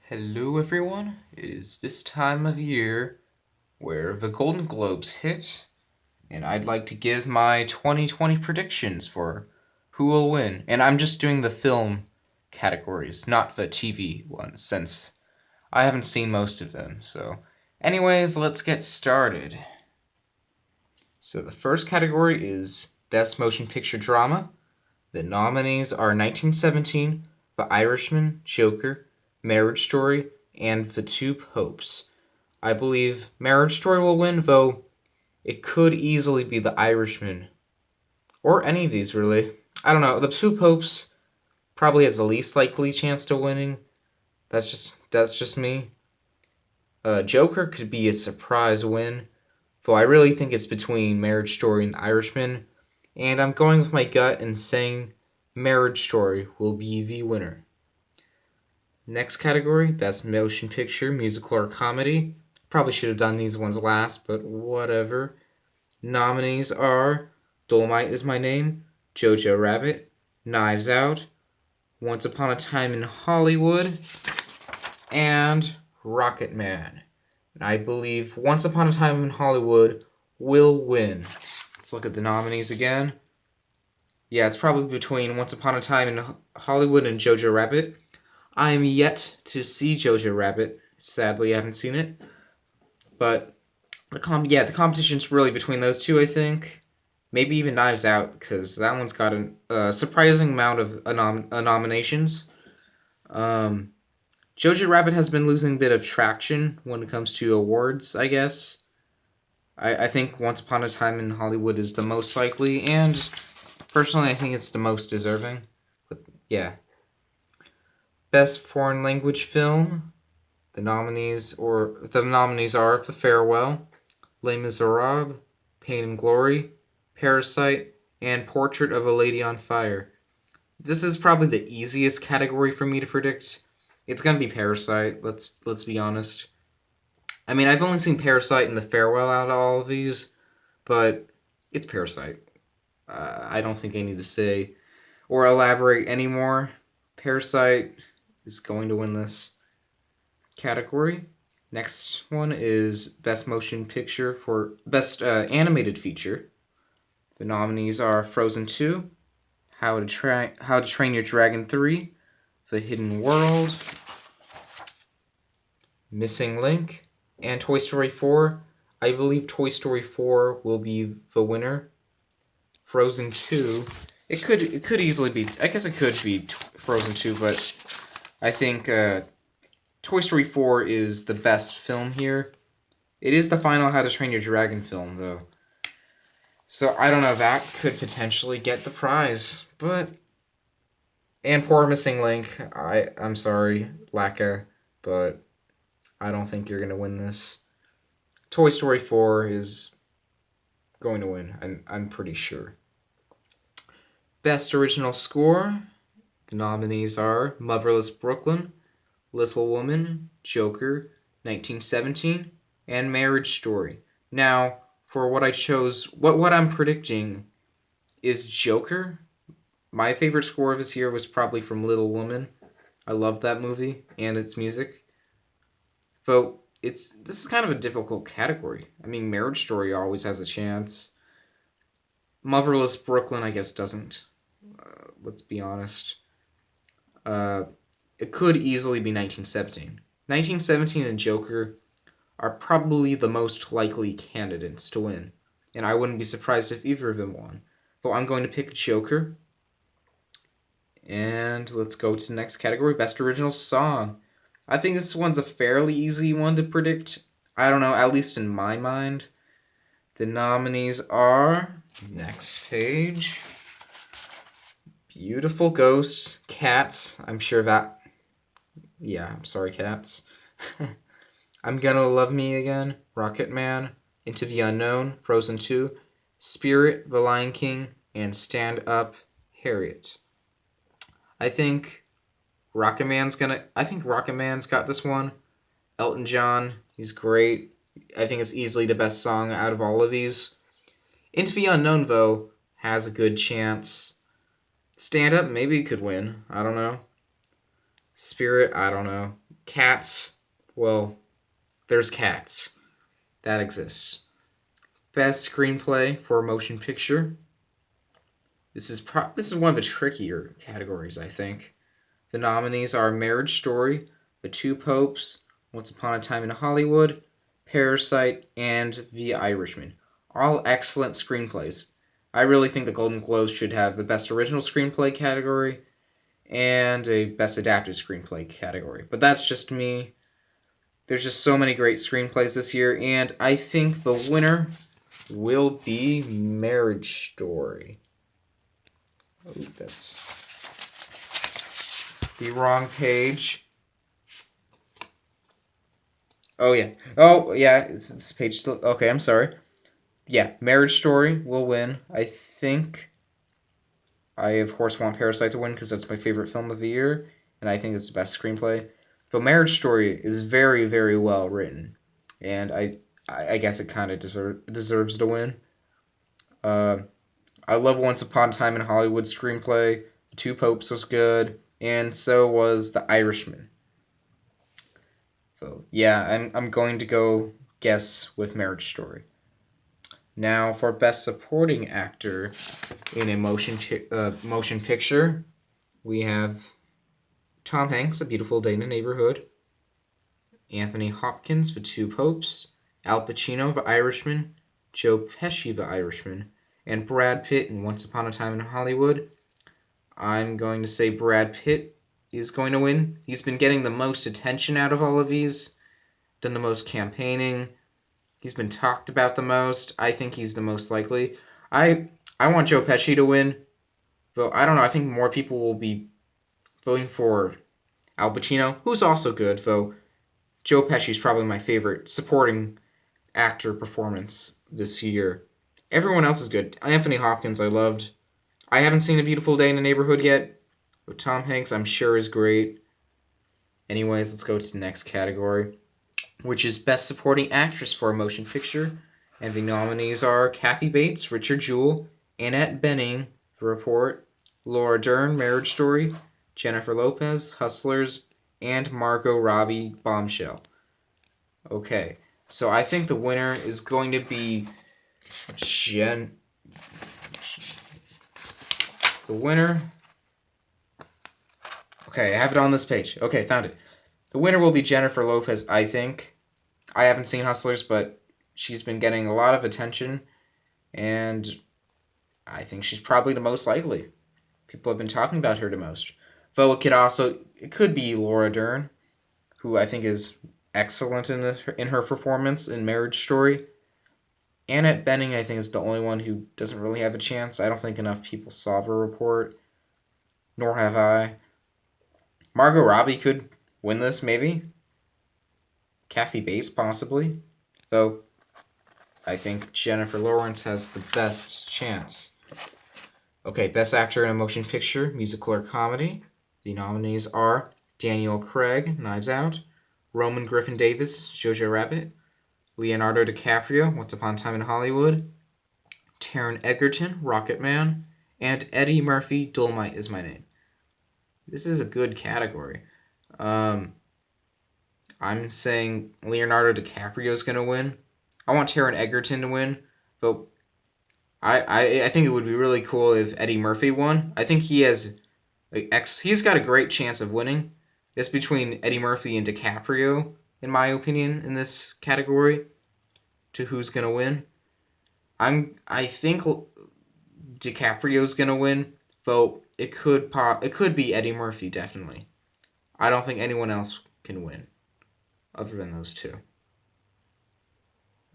Hello, everyone. It is this time of year where the Golden Globes hit, and I'd like to give my 2020 predictions for who will win. And I'm just doing the film categories, not the TV ones, since I haven't seen most of them. So, anyways, let's get started. So, the first category is Best Motion Picture Drama. The nominees are 1917, The Irishman, Joker, Marriage Story, and The Two Popes. I believe Marriage Story will win, though it could easily be The Irishman. Or any of these, really. I don't know. The Two Popes probably has the least likely chance to winning. That's just me. Joker could be a surprise win, though I really think it's between Marriage Story and The Irishman. And I'm going with my gut and saying Marriage Story will be the winner. Next category, Best Motion Picture, Musical or Comedy. Probably should have done these ones last, but whatever. Nominees are Dolomite Is My Name, Jojo Rabbit, Knives Out, Once Upon a Time in Hollywood, and Rocketman. And I believe Once Upon a Time in Hollywood will win. Let's look at the nominees again. Yeah, it's probably between Once Upon a Time in Hollywood and Jojo Rabbit. I'm yet to see Jojo Rabbit. Sadly, I haven't seen it. But the competition's really between those two, I think. Maybe even Knives Out, because that one's got a surprising amount of nominations. Jojo Rabbit has been losing a bit of traction when it comes to awards, I guess. I think Once Upon a Time in Hollywood is the most likely, and personally, I think it's the most deserving. But yeah. Best Foreign Language Film. The nominees are The Farewell, Les Miserables, Pain and Glory, Parasite, and Portrait of a Lady on Fire. This is probably the easiest category for me to predict. It's gonna be Parasite. Let's be honest. I mean, I've only seen Parasite and The Farewell out of all of these, but it's Parasite. I don't think I need to say or elaborate anymore. Parasite is going to win this category. Next one is Best Motion Picture for Best Animated Feature. The nominees are Frozen 2, How to Train Your Dragon 3, The Hidden World, Missing Link, and Toy Story 4. I believe Toy Story 4 will be the winner. Frozen 2, it could easily be. I guess it could be Frozen 2, but I think Toy Story 4 is the best film here. It is the final How to Train Your Dragon film, though. So I don't know, that could potentially get the prize. But and poor Missing Link, I'm sorry, Laka, but I don't think you're gonna win this. Toy Story 4 is going to win, I'm pretty sure. Best Original Score. The nominees are Motherless Brooklyn, Little Woman, Joker, 1917, and Marriage Story. Now, for what I chose, what I'm predicting is Joker. My favorite score of this year was probably from Little Woman. I love that movie and its music. Though this is kind of a difficult category. I mean, Marriage Story always has a chance. Motherless Brooklyn, I guess, doesn't. Let's be honest. It could easily be 1917. 1917 and Joker are probably the most likely candidates to win, and I wouldn't be surprised if either of them won. But I'm going to pick Joker. And let's go to the next category, Best Original Song. I think this one's a fairly easy one to predict. I don't know, at least in my mind. The nominees are, next page, Beautiful Ghosts, Cats, I'm sure that, yeah, I'm sorry, Cats. I'm Gonna Love Me Again, Rocketman, Into the Unknown, Frozen 2, Spirit, The Lion King, and Stand Up, Harriet. I think Rocketman's got this one. Elton John, he's great. I think it's easily the best song out of all of these. Into the Unknown, though, has a good chance. Stand Up, maybe it could win. I don't know. Spirit, I don't know. Cats. Well, there's Cats. That exists. Best screenplay for a motion picture. This is one of the trickier categories, I think. The nominees are Marriage Story, The Two Popes, Once Upon a Time in Hollywood, Parasite, and The Irishman. All excellent screenplays. I really think the Golden Globes should have the Best Original Screenplay category and a Best Adapted Screenplay category. But that's just me. There's just so many great screenplays this year, and I think the winner will be Marriage Story. Oh, that's the wrong page. Oh, yeah. Oh, yeah, it's page still. Okay, I'm sorry. Yeah, Marriage Story will win. I think I, of course, want Parasite to win because that's my favorite film of the year, and I think it's the best screenplay. But Marriage Story is very, very well written, and I guess it kind of deserves to win. I love Once Upon a Time in Hollywood screenplay. The Two Popes was good, and so was The Irishman. So yeah, I'm going to go guess with Marriage Story. Now for Best Supporting Actor in a motion picture, we have Tom Hanks, A Beautiful Day in the Neighborhood, Anthony Hopkins, The Two Popes, Al Pacino, The Irishman, Joe Pesci, The Irishman, and Brad Pitt in Once Upon a Time in Hollywood. I'm going to say Brad Pitt is going to win. He's been getting the most attention out of all of these, done the most campaigning. He's been talked about the most. I think he's the most likely. I want Joe Pesci to win, but I don't know. I think more people will be voting for Al Pacino, who's also good, though Joe Pesci's probably my favorite supporting actor performance this year. Everyone else is good. Anthony Hopkins I loved. I haven't seen A Beautiful Day in the Neighborhood yet, but Tom Hanks I'm sure is great. Anyways, let's go to the next category, which is Best Supporting Actress for a Motion Picture. And the nominees are Kathy Bates, Richard Jewell, Annette Bening, The Report, Laura Dern, Marriage Story, Jennifer Lopez, Hustlers, and Margot Robbie, Bombshell. Okay, so I think the winner is going to be The winner... Okay, I have it on this page. Okay, found it. The winner will be Jennifer Lopez, I think. I haven't seen Hustlers, but she's been getting a lot of attention, and I think she's probably the most likely. People have been talking about her the most. Though it could be Laura Dern, who I think is excellent in her performance in Marriage Story. Annette Bening, I think, is the only one who doesn't really have a chance. I don't think enough people saw The Report, nor have I. Margot Robbie could win this, maybe. Kathy Bates, possibly. Though, I think Jennifer Lawrence has the best chance. Okay, Best Actor in a Motion Picture, Musical or Comedy. The nominees are Daniel Craig, Knives Out, Roman Griffin Davis, Jojo Rabbit, Leonardo DiCaprio, Once Upon a Time in Hollywood, Taron Egerton, Rocket Man, and Eddie Murphy, Dolomite Is My Name. This is a good category. I'm saying Leonardo DiCaprio is going to win. I want Taron Egerton to win, but I think it would be really cool if Eddie Murphy won. I think he's got a great chance of winning. It's between Eddie Murphy and DiCaprio, in my opinion, in this category, to who's going to win. I think DiCaprio's going to win, though it could be Eddie Murphy, definitely. I don't think anyone else can win other than those two.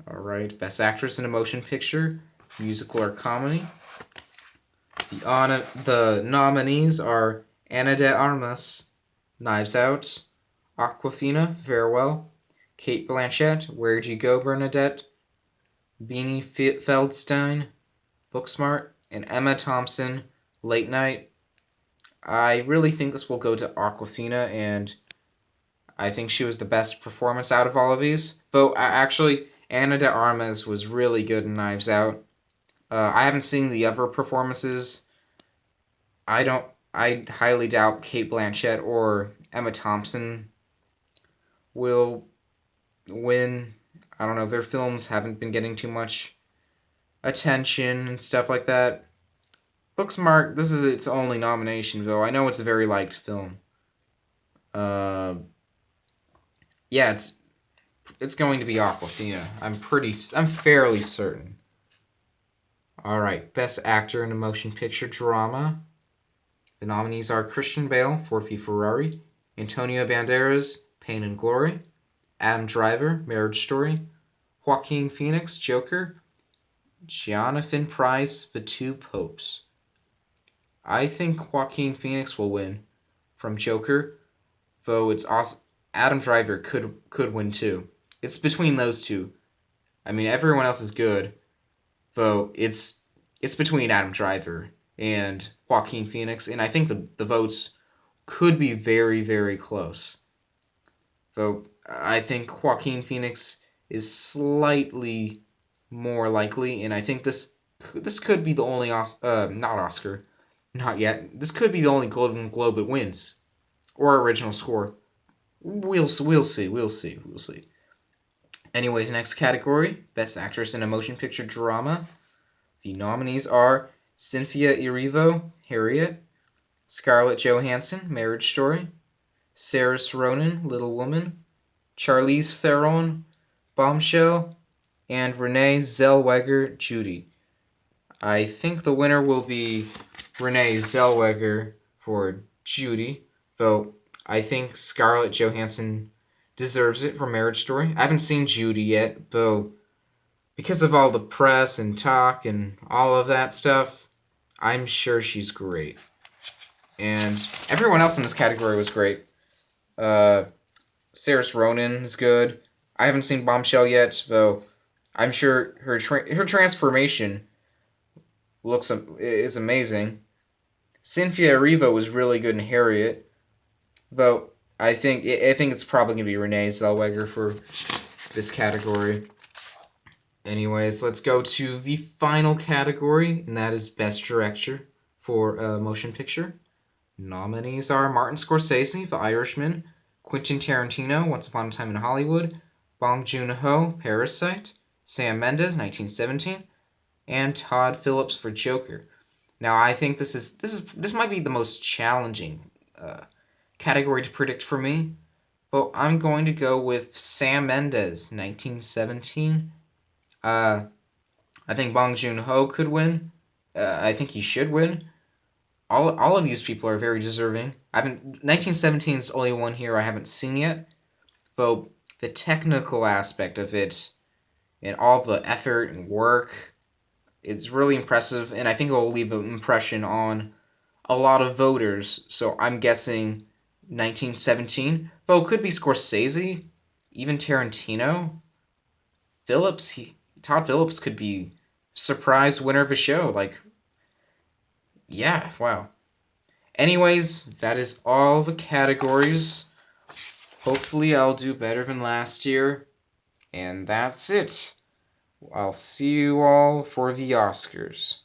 Alright, Best Actress in a Motion Picture, Musical or Comedy. The nominees are Ana de Armas, Knives Out, Awkwafina, Farewell, Kate Blanchett, Where'd You Go, Bernadette, Beanie Feldstein, Booksmart, and Emma Thompson, Late Night. I really think this will go to Awkwafina, and I think she was the best performance out of all of these. Though, actually, Ana de Armas was really good in Knives Out. I haven't seen the other performances. I highly doubt Kate Blanchett or Emma Thompson will win. I don't know, their films haven't been getting too much attention and stuff like that. Booksmart, this is its only nomination, though. I know it's a very liked film. Yeah, it's going to be Aquafina. I'm fairly certain. All right, Best Actor in a Motion Picture Drama. The nominees are Christian Bale, Ford v Ferrari, Antonio Banderas, Pain and Glory, Adam Driver, Marriage Story, Joaquin Phoenix, Joker, Jonathan Pryce, The Two Popes. I think Joaquin Phoenix will win from Joker, though it's awesome. Adam Driver could win too. It's between those two. I mean, everyone else is good, though it's between Adam Driver and Joaquin Phoenix, and I think the votes could be very, very close. Though I think Joaquin Phoenix is slightly more likely, and I think this could be the only not Oscar, not yet. This could be the only Golden Globe it wins, or original score. We'll see. Anyways, next category: Best Actress in a Motion Picture Drama. The nominees are Cynthia Erivo, Harriet, Scarlett Johansson, Marriage Story, Saoirse Ronan, Little Woman, Charlize Theron, Bombshell, and Renee Zellweger, Judy. I think the winner will be Renee Zellweger for Judy, though I think Scarlett Johansson deserves it for Marriage Story. I haven't seen Judy yet, though because of all the press and talk and all of that stuff, I'm sure she's great. And everyone else in this category was great. Saoirse Ronan is good. I haven't seen Bombshell yet, though I'm sure her transformation is amazing. Cynthia Erivo was really good in Harriet, though I think it's probably gonna be Renee Zellweger for this category. Anyways, let's go to the final category, and that is Best Director for a Motion Picture. Nominees are Martin Scorsese, The Irishman, Quentin Tarantino, Once Upon a Time in Hollywood, Bong Joon-ho, Parasite, Sam Mendes, 1917, and Todd Phillips for Joker. Now, I think this might be the most challenging category to predict for me, but I'm going to go with Sam Mendes, 1917. I think Bong Joon-ho could win. I think he should win. All of these people are very deserving. 1917 is the only one here I haven't seen yet, though the technical aspect of it and all the effort and work, it's really impressive, and I think it will leave an impression on a lot of voters. So I'm guessing 1917, though it could be Scorsese, even Tarantino, Todd Phillips could be surprise winner of a show. Like, yeah, wow. Anyways, that is all the categories. Hopefully I'll do better than last year. And that's it. I'll see you all for the Oscars.